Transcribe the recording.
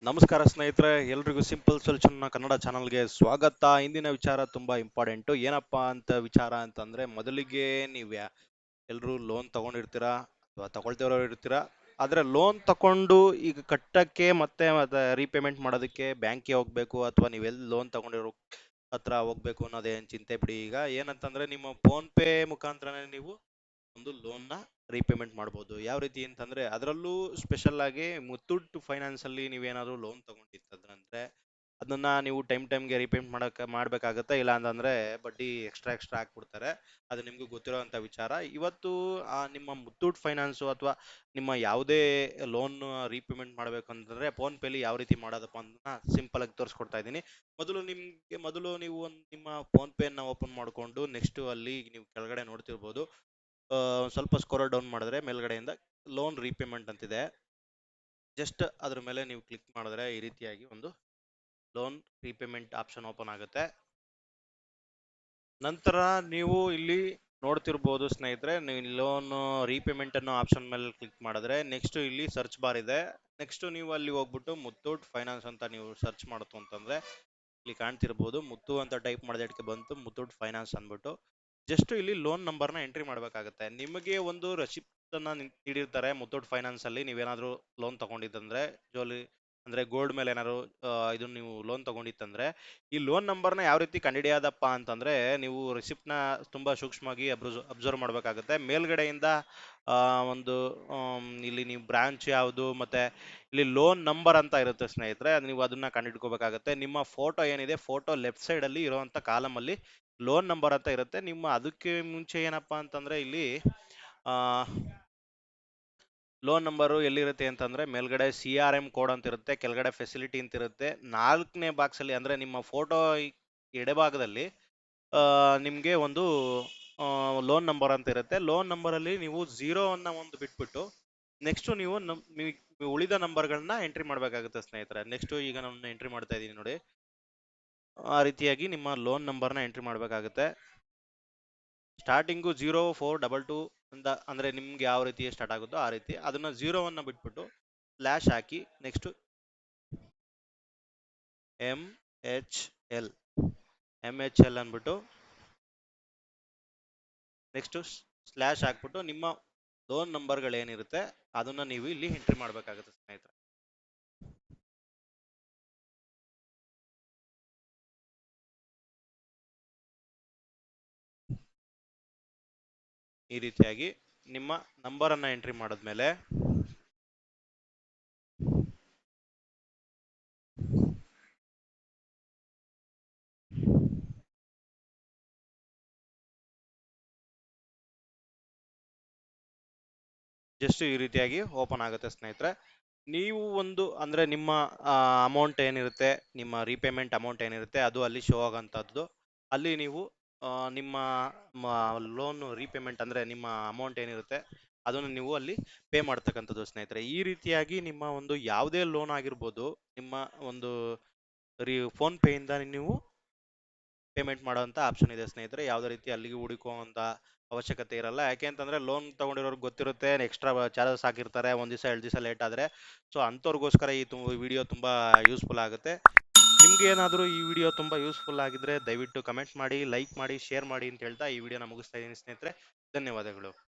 ನಮಸ್ಕಾರ ಸ್ನೇಹಿತರೆ, ಎಲ್ರಿಗೂ ಸಿಂಪಲ್ ಸೊಲ್ಯೂಷನ್ ಕನ್ನಡ ಚಾನಲ್ಗೆ ಸ್ವಾಗತ. ಇಂದಿನ ವಿಚಾರ ತುಂಬಾ ಇಂಪಾರ್ಟೆಂಟು. ಏನಪ್ಪಾ ಅಂತ ವಿಚಾರ ಅಂತಂದ್ರೆ, ಮೊದಲಿಗೆ ನೀವು ಎಲ್ಲರೂ ಲೋನ್ ತಗೊಂಡಿರ್ತೀರಾ ಅಥವಾ ತಗೊಳ್ತಿರೋರು ಇರ್ತೀರಾ. ಆದ್ರೆ ಲೋನ್ ತಗೊಂಡು ಈಗ ಕಟ್ಟಕ್ಕೆ ಮತ್ತೆ ರೀಪೇಮೆಂಟ್ ಮಾಡೋದಕ್ಕೆ ಬ್ಯಾಂಕ್ಗೆ ಹೋಗ್ಬೇಕು ಅಥವಾ ನೀವೆಲ್ಲಿ ಲೋನ್ ತಗೊಂಡಿರೋ ಹತ್ರ ಹೋಗ್ಬೇಕು ಅನ್ನೋದೇನು ಚಿಂತೆ ಬಿಡಿ. ಈಗ ಏನಂತಂದ್ರೆ, ನಿಮ್ಮ ಫೋನ್ ಪೇ ಮುಖಾಂತರನೇ ನೀವು ಒಂದು ಲೋನ್ನ ರೀಪೇಮೆಂಟ್ ಮಾಡ್ಬೋದು. ಯಾವ ರೀತಿ ಅಂತಂದ್ರೆ, ಅದರಲ್ಲೂ ಸ್ಪೆಷಲ್ ಆಗಿ ಮುತ್ತೂಟ್ ಫೈನಾನ್ಸ್ ಅಲ್ಲಿ ನೀವೇನಾದ್ರು ಲೋನ್ ತಗೊಂಡಿತ್ತಂದ್ರೆ ಅದನ್ನ ನೀವು ಟೈಮ್ಗೆ ರೀಪೇಮೆಂಟ್ ಮಾಡ್ಬೇಕಾಗತ್ತೆ. ಇಲ್ಲ ಅಂತಂದ್ರೆ ಬಡ್ಡಿ ಎಕ್ಸ್ಟ್ರಾ ಹಾಕ್ಬಿಡ್ತಾರೆ. ಅದು ನಿಮ್ಗೆ ಗೊತ್ತಿರೋಂಥ ವಿಚಾರ. ಇವತ್ತು ನಿಮ್ಮ ಮುತ್ತೂಟ್ ಫೈನಾನ್ಸು ಅಥವಾ ನಿಮ್ಮ ಯಾವುದೇ ಲೋನ್ ರೀಪೇಮೆಂಟ್ ಮಾಡಬೇಕು ಅಂತಂದ್ರೆ ಫೋನ್ ಪೇಲಿ ಯಾವ ರೀತಿ ಮಾಡೋದಪ್ಪ ಅಂತ ಸಿಂಪಲ್ ಆಗಿ ತೋರಿಸ್ಕೊಡ್ತಾ ಇದ್ದೀನಿ. ಮೊದಲು ನೀವು ನಿಮ್ಮ ಫೋನ್ ಪೇನ ಓಪನ್ ಮಾಡಿಕೊಂಡು ನೆಕ್ಸ್ಟ್ ಅಲ್ಲಿ ನೀವು ಕೆಳಗಡೆ ನೋಡ್ತಿರ್ಬೋದು. ಸ್ವಲ್ಪ ಸ್ಕ್ರೋಲ್ ಡೌನ್ ಮಾಡಿದ್ರೆ ಮೇಲ್ಗಡೆಯಿಂದ ಲೋನ್ ರೀಪೇಮೆಂಟ್ ಅಂತಿದೆ. ಜಸ್ಟ್ ಅದ್ರ ಮೇಲೆ ನೀವು ಕ್ಲಿಕ್ ಮಾಡಿದ್ರೆ ಈ ರೀತಿಯಾಗಿ ಒಂದು ಲೋನ್ ರೀಪೇಮೆಂಟ್ ಆಪ್ಷನ್ ಓಪನ್ ಆಗುತ್ತೆ. ನಂತರ ನೀವು ಇಲ್ಲಿ ನೋಡ್ತಿರ್ಬೋದು ಸ್ನೇಹಿತರೆ, ನೀವು ಲೋನ್ ರೀಪೇಮೆಂಟ್ ಅನ್ನೋ ಆಪ್ಷನ್ ಮೇಲೆ ಕ್ಲಿಕ್ ಮಾಡಿದ್ರೆ ನೆಕ್ಸ್ಟ್ ಇಲ್ಲಿ ಸರ್ಚ್ ಬಾರ್ ಇದೆ. ನೆಕ್ಸ್ಟ್ ನೀವು ಅಲ್ಲಿ ಹೋಗ್ಬಿಟ್ಟು ಮುತ್ತೂಟ್ ಫೈನಾನ್ಸ್ ಅಂತ ನೀವು ಸರ್ಚ್ ಮಾಡ್ತು ಅಂತಂದ್ರೆ ಇಲ್ಲಿ ಕಾಣ್ತಿರ್ಬೋದು. ಮುತ್ತು ಅಂತ ಟೈಪ್ ಮಾಡಿದಕ್ಕೆ ಬಂತು ಮುತ್ತೂಟ್ ಫೈನಾನ್ಸ್ ಅಂದ್ಬಿಟ್ಟು. ಜಸ್ಟ್ ಇಲ್ಲಿ ಲೋನ್ ನಂಬರ್ನ ಎಂಟ್ರಿ ಮಾಡಬೇಕಾಗುತ್ತೆ. ನಿಮಗೆ ಒಂದು ರೆಸಿಪ್ಟ್ ಅನ್ನ ನೀಡಿರ್ತಾರೆ ಮುತ್ತೂಟ್ ಫೈನಾನ್ಸ್ ಅಲ್ಲಿ. ನೀವೇನಾದ್ರೂ ಲೋನ್ ತಗೊಂಡಿದ್ದಂದ್ರೆ ಜೋಲಿ ಅಂದ್ರೆ ಗೋಲ್ಡ್ ಮೇಲೆ ಏನಾದ್ರು ಇದನ್ನ ನೀವು ಲೋನ್ ತಗೊಂಡಿತ್ತಂದ್ರೆ ಈ ಲೋನ್ ನಂಬರ್ನ ಯಾವ ರೀತಿ ಕಂಡುಹಿಡಿಯೋದಪ್ಪ ಅಂತಂದ್ರೆ, ನೀವು ರಿಸಿಪ್ಟ್ನ ತುಂಬಾ ಸೂಕ್ಷ್ಮವಾಗಿ ಅಬ್ಸರ್ವ್ ಮಾಡಬೇಕಾಗುತ್ತೆ. ಮೇಲ್ಗಡೆಯಿಂದ ಒಂದು ಇಲ್ಲಿ ನೀವು ಬ್ರಾಂಚ್ ಯಾವುದು ಮತ್ತೆ ಇಲ್ಲಿ ಲೋನ್ ನಂಬರ್ ಅಂತ ಇರುತ್ತೆ ಸ್ನೇಹಿತರೆ, ನೀವು ಅದನ್ನ ಕಂಡುಹಿಡ್ಕೋಬೇಕಾಗುತ್ತೆ. ನಿಮ್ಮ ಫೋಟೋ ಏನಿದೆ, ಫೋಟೋ ಲೆಫ್ಟ್ ಸೈಡ್ ಅಲ್ಲಿ ಇರುವಂತ ಕಾಲಮ್ ಅಲ್ಲಿ ಲೋನ್ ನಂಬರ್ ಅಂತ ಇರುತ್ತೆ. ನಿಮ್ಮ ಅದಕ್ಕೆ ಮುಂಚೆ ಏನಪ್ಪಾ ಅಂತಂದ್ರೆ ಇಲ್ಲಿ ಆ ಲೋನ್ ನಂಬರು ಎಲ್ಲಿರುತ್ತೆ ಅಂತಂದ್ರೆ ಮೇಲ್ಗಡೆ CRM ಕೋಡ್ ಅಂತ ಇರುತ್ತೆ, ಕೆಳಗಡೆ ಫೆಸಿಲಿಟಿ ಅಂತ ಇರುತ್ತೆ. 4ನೇ ಬಾಕ್ಸ್ ಅಲ್ಲಿ ಅಂದ್ರೆ ನಿಮ್ಮ ಫೋಟೋ ಎಡಭಾಗದಲ್ಲಿ ನಿಮ್ಗೆ ಒಂದು ಲೋನ್ ನಂಬರ್ ಅಂತ ಇರುತ್ತೆ. ಲೋನ್ ನಂಬರ್ ಅಲ್ಲಿ ನೀವು 0 ಅನ್ನ ಒಂದು ಬಿಟ್ಬಿಟ್ಟು ನೆಕ್ಸ್ಟ್ ನೀವು ಉಳಿದ ನಂಬರ್ಗಳನ್ನ ಎಂಟ್ರಿ ಮಾಡಬೇಕಾಗುತ್ತೆ ಸ್ನೇಹಿತರೆ. ನೆಕ್ಸ್ಟ್ ಈಗ ನಾನು ಎಂಟ್ರಿ ಮಾಡ್ತಾ ಇದ್ದೀನಿ ನೋಡಿ. ಆ ರೀತಿಯಾಗಿ ನಿಮ್ಮ ಲೋನ್ ನಂಬರ್ನ ಎಂಟ್ರಿ ಮಾಡಬೇಕಾಗುತ್ತೆ. ಸ್ಟಾರ್ಟಿಂಗು 0422 ಅಂತ ಅಂದ್ರೆ ನಿಮ್ಗೆ ಯಾವ ರೀತಿ ಸ್ಟಾರ್ಟ್ ಆಗುತ್ತೋ ಆ ರೀತಿ ಅದನ್ನ 0 ಬಿಟ್ಬಿಟ್ಟು ಸ್ಲ್ಯಾಶ್ ಹಾಕಿ ನೆಕ್ಸ್ಟ್ MHL ಅಂದ್ಬಿಟ್ಟು ನೆಕ್ಸ್ಟ್ ಸ್ಲ್ಯಾಶ್ ಹಾಕ್ಬಿಟ್ಟು ನಿಮ್ಮ ಲೋನ್ ನಂಬರ್ಗಳೇನಿರುತ್ತೆ ಅದನ್ನ ನೀವು ಇಲ್ಲಿ ಎಂಟ್ರಿ ಮಾಡಬೇಕಾಗುತ್ತೆ ಸ್ನೇಹಿತರೆ. ಈ ರೀತಿಯಾಗಿ ನಿಮ್ಮ ನಂಬರ್ ಅನ್ನ ಎಂಟ್ರಿ ಮಾಡಿದ್ಮೇಲೆ ಜಸ್ಟ್ ಈ ರೀತಿಯಾಗಿ ಓಪನ್ ಆಗುತ್ತೆ ಸ್ನೇಹಿತರೆ. ನೀವು ಒಂದು ಅಂದ್ರೆ ನಿಮ್ಮ ಅಮೌಂಟ್ ಏನಿರುತ್ತೆ, ನಿಮ್ಮ ರೀಪೇಮೆಂಟ್ ಅಮೌಂಟ್ ಏನಿರುತ್ತೆ ಅದು ಅಲ್ಲಿ ಶೋ ಆಗೋಂಥದ್ದು. ಅಲ್ಲಿ ನೀವು ನಿಮ್ಮ ಲೋನ್ ರೀಪೇಮೆಂಟ್ ಅಂದ್ರೆ ನಿಮ್ಮ ಅಮೌಂಟ್ ಏನಿರುತ್ತೆ ಅದನ್ನು ನೀವು ಅಲ್ಲಿ ಪೇ ಮಾಡ್ತಕ್ಕಂಥದ್ದು ಸ್ನೇಹಿತರೆ. ಈ ರೀತಿಯಾಗಿ ನಿಮ್ಮ ಒಂದು ಯಾವುದೇ ಲೋನ್ ಆಗಿರ್ಬೋದು, ನಿಮ್ಮ ಒಂದು ಫೋನ್ ಪೇ ಇಂದ ನೀವು ಪೇಮೆಂಟ್ ಮಾಡುವಂತ ಆಪ್ಷನ್ ಇದೆ ಸ್ನೇಹಿತರೆ. ಯಾವುದೇ ರೀತಿ ಅಲ್ಲಿಗೆ ಹುಡುಕುವಂತ ಅವಶ್ಯಕತೆ ಇರಲ್ಲ. ಯಾಕೆ ಅಂತಂದ್ರೆ ಲೋನ್ ತಗೊಂಡಿರೋರ್ಗೆ ಗೊತ್ತಿರುತ್ತೆ ಎಕ್ಸ್ಟ್ರಾ ಚಾರ್ಜಸ್ ಹಾಕಿರ್ತಾರೆ ಒಂದ್ ದಿವಸ 2 ದಿವಸ ಲೇಟ್ ಆದ್ರೆ. ಸೊ ಅಂಥವ್ರಿಗೋಸ್ಕರ ಈ ವಿಡಿಯೋ ತುಂಬಾ ಯೂಸ್ಫುಲ್ ಆಗುತ್ತೆ. ನಿಮ್ಗೆ ಏನಾದರೂ ಈ ವಿಡಿಯೋ ತುಂಬಾ ಯೂಸ್ಫುಲ್ ಆಗಿದ್ರೆ ದಯವಿಟ್ಟು ಕಮೆಂಟ್ ಮಾಡಿ, ಲೈಕ್ ಮಾಡಿ, ಶೇರ್ ಮಾಡಿ ಅಂತ ಹೇಳ್ತಾ ಈ ವಿಡಿಯೋನ ಮುಗಿಸ್ತಾ ಇದ್ದೀನಿ ಸ್ನೇಹಿತರೆ. ಧನ್ಯವಾದಗಳು.